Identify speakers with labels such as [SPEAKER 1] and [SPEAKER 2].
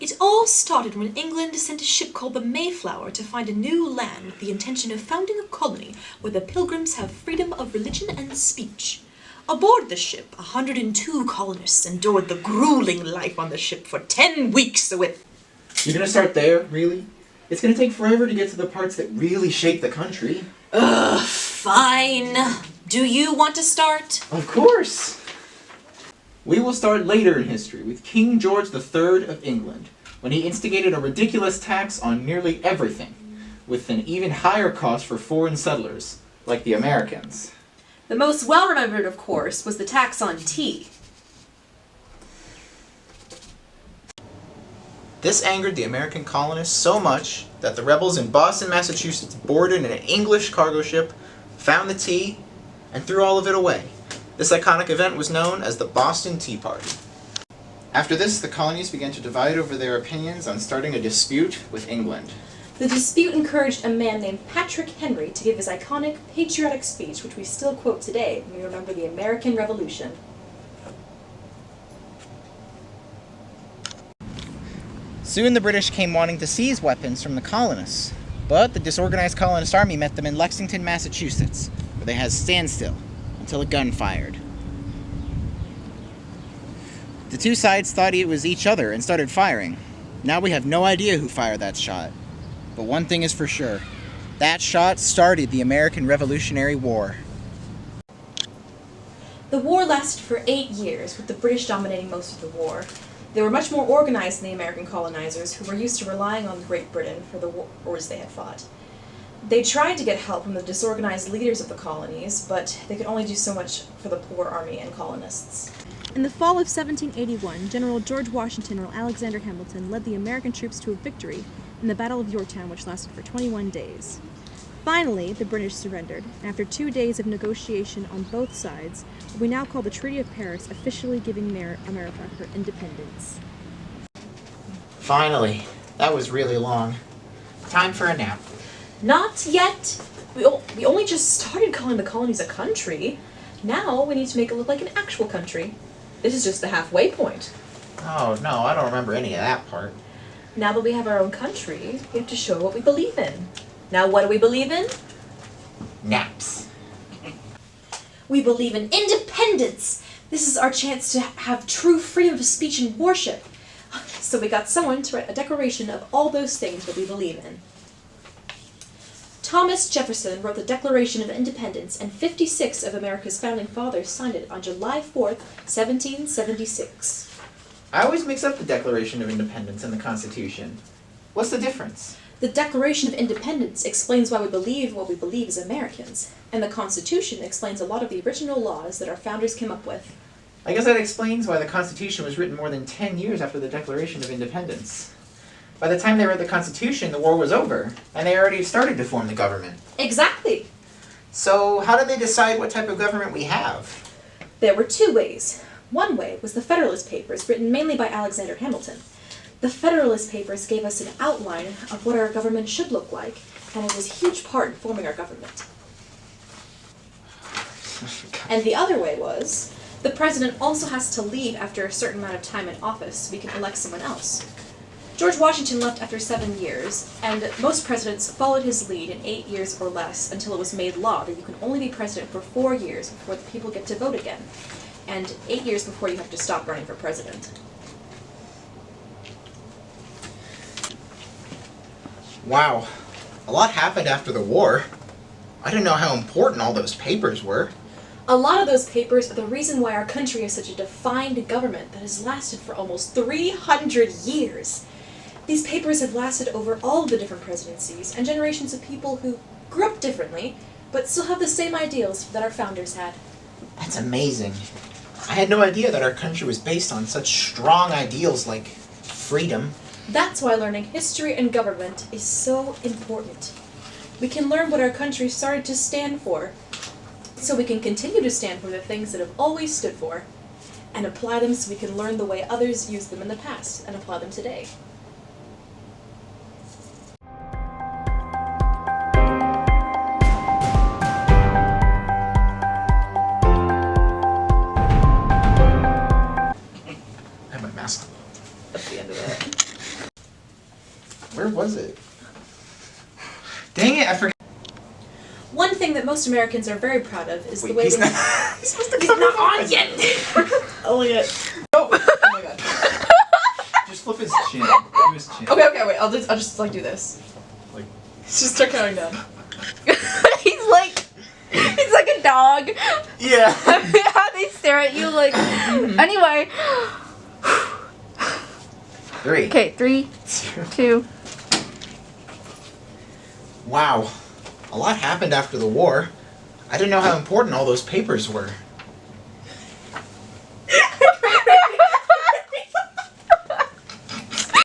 [SPEAKER 1] It all started when England sent a ship called the Mayflower to find a new land with the intention of founding a colony where the pilgrims have freedom of religion and speech. Aboard the ship, 102 colonists endured the grueling life on the ship for 10 weeks with...
[SPEAKER 2] You're gonna start there, really? It's gonna take forever to get to the parts that really shape the country.
[SPEAKER 1] Ugh, fine. Do you want to start?
[SPEAKER 2] Of course! We will start later in history with King George III of England, when he instigated a ridiculous tax on nearly everything, with an even higher cost for foreign settlers, like the Americans.
[SPEAKER 3] The most well-remembered, of course, was the tax on tea.
[SPEAKER 2] This angered the American colonists so much that the rebels in Boston, Massachusetts boarded an English cargo ship, found the tea, and threw all of it away. This iconic event was known as the Boston Tea Party. After this, the colonies began to divide over their opinions on starting a dispute with England.
[SPEAKER 3] The dispute encouraged a man named Patrick Henry to give his iconic patriotic speech, which we still quote today when we remember the American Revolution.
[SPEAKER 2] Soon the British came wanting to seize weapons from the colonists, but the disorganized colonist army met them in Lexington, Massachusetts, where they had a standstill until a gun fired. The two sides thought it was each other and started firing. Now we have no idea who fired that shot. But one thing is for sure. That shot started the American Revolutionary War.
[SPEAKER 3] The war lasted for 8 years, with the British dominating most of the war. They were much more organized than the American colonizers, who were used to relying on Great Britain for the wars they had fought. They tried to get help from the disorganized leaders of the colonies, but they could only do so much for the poor army and colonists.
[SPEAKER 4] In the fall of 1781, General George Washington or Alexander Hamilton led the American troops to a victory in the Battle of Yorktown, which lasted for 21 days. Finally, the British surrendered, and after 2 days of negotiation on both sides, what we now call the Treaty of Paris, officially giving America her independence.
[SPEAKER 2] Finally. That was really long. Time for a nap.
[SPEAKER 3] Not yet! We only just started calling the colonies a country. Now we need to make it look like an actual country. This is just the halfway point.
[SPEAKER 2] Oh no, I don't remember any of that part.
[SPEAKER 3] Now that we have our own country, we have to show what we believe in. Now what do we believe in?
[SPEAKER 2] Naps.
[SPEAKER 3] We believe in independence! This is our chance to have true freedom of speech and worship. So we got someone to write a declaration of all those things that we believe in. Thomas Jefferson wrote the Declaration of Independence, and 56 of America's founding fathers signed it on July 4th, 1776.
[SPEAKER 2] I always mix up the Declaration of Independence and the Constitution. What's the difference?
[SPEAKER 3] The Declaration of Independence explains why we believe what we believe as Americans, and the Constitution explains a lot of the original laws that our founders came up with.
[SPEAKER 2] I guess that explains why the Constitution was written more than 10 years after the Declaration of Independence. By the time they read the Constitution, the war was over, and they already started to form the government.
[SPEAKER 3] Exactly!
[SPEAKER 2] So how did they decide what type of government we have?
[SPEAKER 3] There were 2 ways. One way was the Federalist Papers, written mainly by Alexander Hamilton. The Federalist Papers gave us an outline of what our government should look like, and it was a huge part in forming our government. And the other way was, the president also has to leave after a certain amount of time in office so we can elect someone else. George Washington left after 7 years, and most presidents followed his lead in 8 years or less until it was made law that you can only be president for 4 years before the people get to vote again, and 8 years before you have to stop running for president.
[SPEAKER 2] Wow. A lot happened after the war. I didn't know how important all those papers were.
[SPEAKER 3] A lot of those papers are the reason why our country is such a defined government that has lasted for almost 300 years. These papers have lasted over all of the different presidencies and generations of people who grew up differently, but still have the same ideals that our founders had.
[SPEAKER 2] That's amazing. I had no idea that our country was based on such strong ideals like freedom.
[SPEAKER 3] That's why learning history and government is so important. We can learn what our country started to stand for, so we can continue to stand for the things that have always stood for, and apply them so we can learn the way others used them in the past and apply them today.
[SPEAKER 2] I have my mask on.
[SPEAKER 3] That's the end of that.
[SPEAKER 2] Where was it? Dang it, I forgot.
[SPEAKER 3] One thing that most Americans are very proud of is the
[SPEAKER 2] Wait,
[SPEAKER 3] way
[SPEAKER 2] he's
[SPEAKER 3] they...
[SPEAKER 2] not, he's supposed to
[SPEAKER 3] He's
[SPEAKER 2] come
[SPEAKER 3] not
[SPEAKER 2] in.
[SPEAKER 3] on yet!
[SPEAKER 1] Elliot.
[SPEAKER 2] No!
[SPEAKER 3] Oh my god.
[SPEAKER 2] Just flip his chin. Do his chin.
[SPEAKER 3] Okay, wait, I'll just like do this.
[SPEAKER 2] Like-
[SPEAKER 3] Just start counting down.
[SPEAKER 4] he's like a dog.
[SPEAKER 2] Yeah.
[SPEAKER 4] How they stare at you like. Anyway.
[SPEAKER 2] 3.
[SPEAKER 4] Okay, 3, 2.
[SPEAKER 2] Wow. A lot happened after the war. I didn't know how important all those papers were.